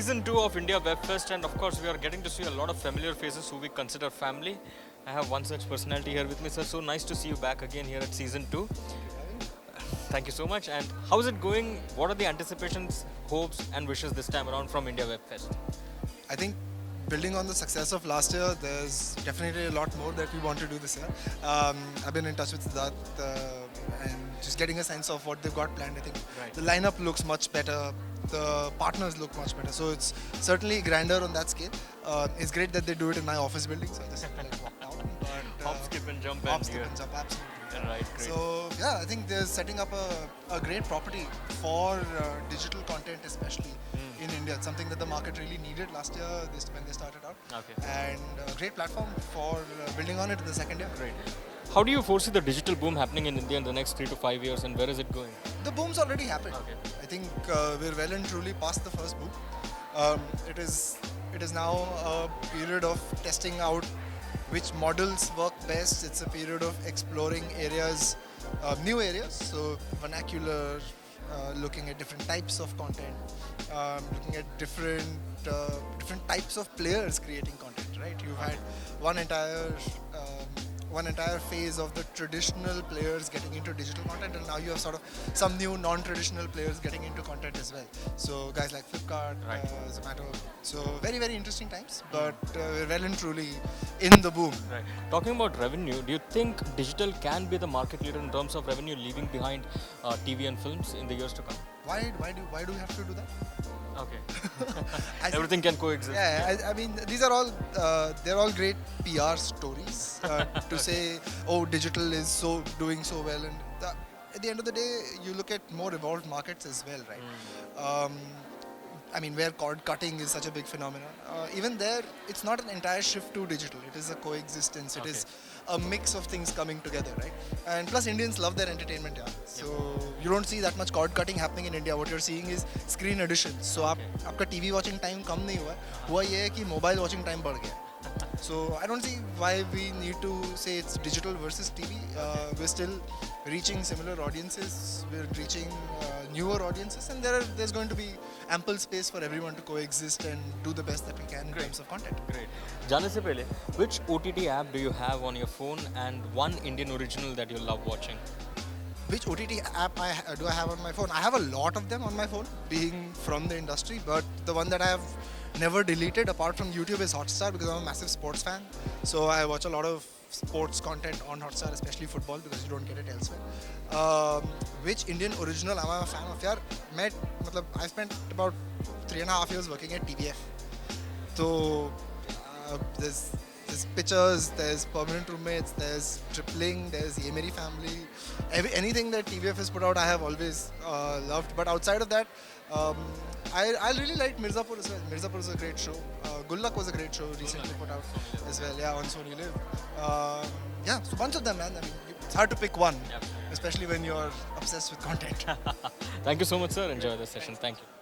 Season 2 of India Web Fest, and of course, we are getting to see a lot of familiar faces who we consider family. I have one such personality here with me, sir. So nice to see you back again here at Season 2. Thank you so much. And how's it going? What are the anticipations, hopes, and wishes this time around from India Web Fest? I think building on the success of last year, there's definitely a lot more that we want to do this year. I've been in touch with Siddharth and just getting a sense of what they've got planned. I think Right. the lineup looks much better. The partners look much better. So it's certainly grander on that scale. It's great that they do it in my office building. So I just walked out. But, Hop, skip, and jump. hop, and skip, here. and jump, absolutely. Right, great. So yeah, I think they're setting up a great property for digital content, especially in India. It's something that the market really needed last year when they started out. Okay. And a great platform for building on it in the second year. Great. How do you foresee the digital boom happening in India in the next 3 to 5 years, and where is it going? The boom's already happened. Okay. I think we're well and truly past the first boom. It is now a period of testing out which models work best. It's a period of exploring areas, new areas, so vernacular, looking at different types of content, looking at different types of players creating content. Right? You've had one entire phase of the traditional players getting into digital content, and now you have sort of some new non-traditional players getting into content as well. So guys like Flipkart, Right. Zomato. So very, very interesting times, but we're well and truly in the boom. Right. Talking about revenue, do you think digital can be the market leader in terms of revenue, leaving behind TV and films in the years to come? Why do we have to do that? Okay. I think- Everything can coexist. Yeah, I mean, these are all they're all great PR stories to say, oh, digital is doing so well, and at the end of the day, you look at more evolved markets as well, right? I mean, where cord cutting is such a big phenomenon. Even there, it's not an entire shift to digital. It is a coexistence. It is a mix of things coming together, right? And plus, Indians love their entertainment, yeah. So you don't see that much cord cutting happening in India. What you're seeing is screen additions. So आपका TV watching time कम नहीं हुआ है. हुआ ये है कि mobile watching time बढ़ गया. So I don't see why we need to say it's digital versus TV. We're still reaching similar audiences. We're reaching newer audiences, and there's going to be ample space for everyone to coexist and do the best that we can in terms of content. Great. जाने से पहले, which OTT app do you have on your phone and one Indian original that you love watching? Which OTT app do I have on my phone? I have a lot of them on my phone, being from the industry, but the one that I have never deleted apart from YouTube is Hotstar, because I'm a massive sports fan. So I watch a lot of sports content on Hotstar, especially football, because you don't get it elsewhere. Which Indian original am I a fan of? यार मैं I spent about 3.5 years working at TVF. So there's pitchers, there's permanent roommates, there's tripling, there's Ye Meri Family. Anything that TVF has put out, I have always loved. But outside of that, I really like Mirzapur as well. Mirzapur is a great show. Gullak was a great show recently put out as well. Yeah, on Sony Live. Yeah, so bunch of them, man. I mean, it's hard to pick one, Yep. especially when you're obsessed with content. Thank you so much, sir. Enjoy the session. Thank you.